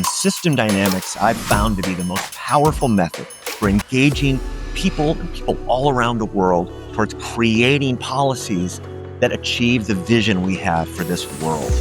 And system dynamics I've found to be the most powerful method for engaging people and people all around the world towards creating policies that achieve the vision we have for this world.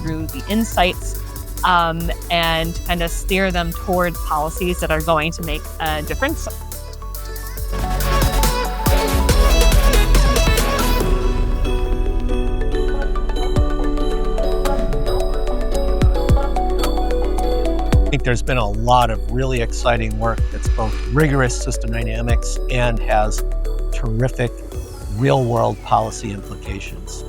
Through the insights and kind of steer them toward policies that are going to make a difference. I think there's been a lot of really exciting work that's both rigorous system dynamics and has terrific real-world policy implications.